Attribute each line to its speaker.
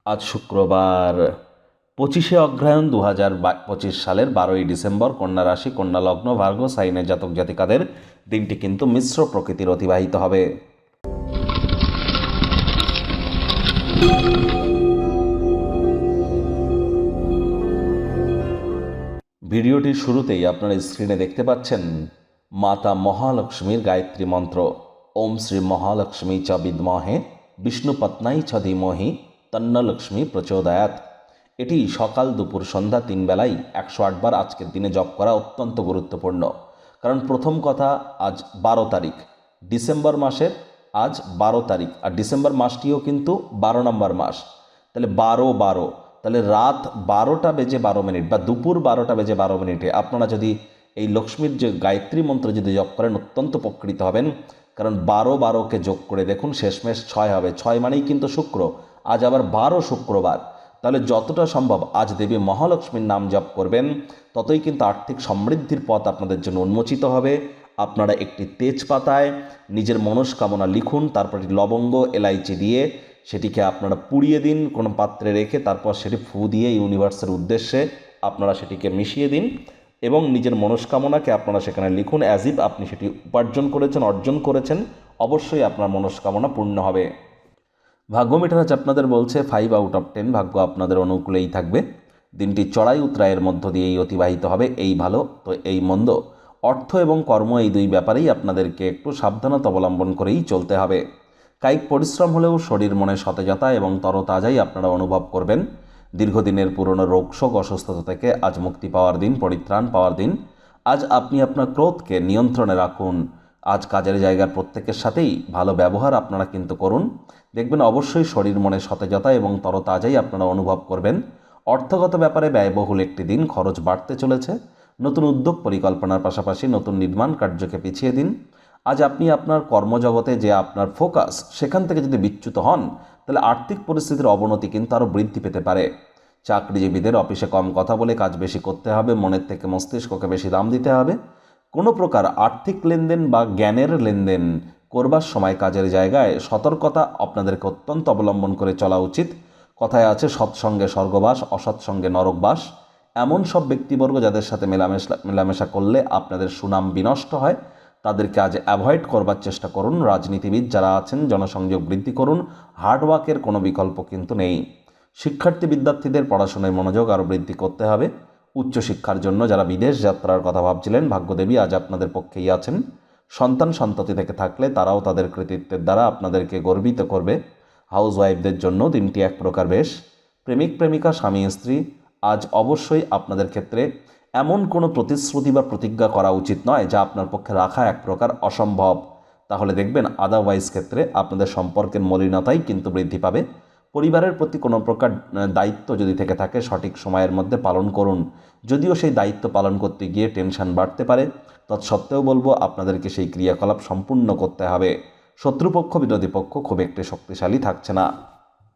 Speaker 1: আজ শুক্রবার 25শে অগ্রহায়ণ 2025 সালের 12ই ডিসেম্বর। কন্যা রাশি, কন্যা লগ্ন, ভার্গ সাইনের জাতক জাতিকাদের দিনটি কিন্তু মিশ্র প্রকৃতির অতিবাহিত হবে। ভিডিওটির শুরুতেই আপনারা স্ক্রিনে দেখতে পাচ্ছেন মাতা মহালক্ষ্মীর গায়ত্রী মন্ত্র। ওম শ্রী মহালক্ষ্মী চ বিদ্মহে বিষ্ণুপত্নাই চ ধীমহি তন্ন লক্ষ্মী প্রচোদয়াৎ। এটি সকাল দুপুর সন্ধ্যা 3 বেলায় 108 বার আজকের দিনে জপ করা অত্যন্ত গুরুত্বপূর্ণ। কারণ প্রথম কথা, আজ 12 তারিখ ডিসেম্বর মাসের, আজ 12 তারিখ, আর ডিসেম্বর মাসটিও কিন্তু 12 নম্বর মাস। তাহলে 12 তাহলে রাত 12টা বেজে 12 মিনিট বা দুপুর 12টা বেজে 12 মিনিটে আপনারা যদি এই লক্ষ্মীর যে গায়ত্রী মন্ত্র যদি জপ করেন অত্যন্ত উপকৃত হবেন। কারণ 12-12কে যোগ করে দেখুন, শেষমেশ 6 হবে। 6 মানেই কিন্তু শুক্র, আজ আবার 12 শুক্রবার। তাহলে যতটা সম্ভব আজ দেবী মহালক্ষ্মীর নাম জপ করবেন, ততই কিন্তু আর্থিক সমৃদ্ধির পথ আপনাদের জন্য উন্মোচিত হবে। আপনারা একটি তেজপাতায় নিজের মনস্কামনা লিখুন, তারপরে লবঙ্গ এলাইচি দিয়ে সেটিকে আপনারা পুড়িয়ে দিন কোনো পাত্রে রেখে, তারপর সেটি ফু দিয়ে ইউনিভার্সের উদ্দেশ্যে আপনারা সেটিকে মিশিয়ে দিন এবং নিজের মনস্কামনাকে আপনারা সেখানে লিখুন, অ্যাজ ইফ আপনি সেটি উপার্জন করেছেন, অর্জন করেছেন। অবশ্যই আপনার মনস্কামনা পূর্ণ হবে। ভাগ্য মিটার আপনাদের বলছে 5 আউট অফ 10, ভাগ্য আপনাদের অনুকূলেই থাকবে। দিনটি চড়াই উতরাইয়ের মধ্য দিয়েই অতিবাহিত হবে। এই ভালো তো এই মন্দ, অর্থ এবং কর্ম, এই দুই ব্যাপারেই আপনাদেরকে একটু সাবধানতা অবলম্বন করেই চলতে হবে। কায়িক পরিশ্রম হলেও শরীর মনে সতেজতা এবং তরতাজাই আপনারা অনুভব করবেন। দীর্ঘদিনের পুরনো রোগশোক অসুস্থতা থেকে আজ মুক্তি পাওয়ার দিন, পরিত্রাণ পাওয়ার দিন। আজ আপনি আপনার ক্রোধকে নিয়ন্ত্রণে রাখুন। আজ কাজের জায়গার প্রত্যেকের সাথেই ভালো ব্যবহার আপনারা কিন্তু করুন। দেখবেন অবশ্যই শরীর মনে সতেজতা এবং তরতাজাই আপনারা অনুভব করবেন। অর্থগত ব্যাপারে ব্যয়বহুল একটি দিন, খরচ বাড়তে চলেছে। নতুন উদ্যোগ পরিকল্পনার পাশাপাশি নতুন নির্মাণ কার্যকে পিছিয়ে দিন। আজ আপনি আপনার কর্মজগতে যে আপনার ফোকাস, সেখান থেকে যদি বিচ্যুত হন, তাহলে আর্থিক পরিস্থিতির অবনতি কিন্তু আরও বৃদ্ধি পেতে পারে। চাকরিজীবীদের অফিসে কম কথা বলে কাজ বেশি করতে হবে, মনের থেকে মস্তিষ্ককে বেশি দাম দিতে হবে। কোনো প্রকার আর্থিক লেনদেন বা জ্ঞানের লেনদেন করবার সময় কাজের জায়গায় সতর্কতা আপনাদেরকে অত্যন্ত অবলম্বন করে চলা উচিত। কথায় আছে, সৎসঙ্গে স্বর্গবাস, অসৎসঙ্গে নরকবাস। এমন সব ব্যক্তিবর্গ যাদের সাথে মেলামেশা করলে আপনাদের সুনাম বিনষ্ট হয়, তাদেরকে আজ অ্যাভয়েড করবার চেষ্টা করুন। রাজনীতিবিদ যারা আছেন, জনসংযোগ বৃদ্ধি করুন। হার্ডওয়ার্কের কোনো বিকল্প কিন্তু নেই। শিক্ষার্থী বিদ্যার্থীদের পড়াশোনায় মনোযোগ আরও বৃদ্ধি করতে হবে। উচ্চশিক্ষার জন্য যারা বিদেশ যাত্রার কথা ভাবছিলেন, ভাগ্যদেবী আজ আপনাদের পক্ষেই আছেন। সন্তান সন্ততি থেকে থাকলে তারাও তাদের কৃতিত্বের দ্বারা আপনাদেরকে গর্বিত করবে। হাউস ওয়াইফদের জন্য দিনটি এক প্রকার বেশ। প্রেমিক প্রেমিকা, স্বামী স্ত্রী, আজ অবশ্যই আপনাদের ক্ষেত্রে এমন কোনো প্রতিশ্রুতি বা প্রতিজ্ঞা করা উচিত নয় যা আপনার পক্ষে রাখা এক প্রকার অসম্ভব। তাহলে দেখবেন আদারওয়াইজ ক্ষেত্রে আপনাদের সম্পর্কের মলিনতাই কিন্তু বৃদ্ধি পাবে। পরিবারের প্রতি কোনো প্রকার দায়িত্ব যদি থেকে থাকে, সঠিক সময়ের মধ্যে পালন করুন। যদিও সেই দায়িত্ব পালন করতে গিয়ে টেনশন বাড়তে পারে, তৎসত্ত্বেও বলবো আপনাদেরকে সেই ক্রিয়াকলাপ সম্পূর্ণ করতে হবে। শত্রুপক্ষ, বিরোধী পক্ষ খুব একটি শক্তিশালী থাকছে না।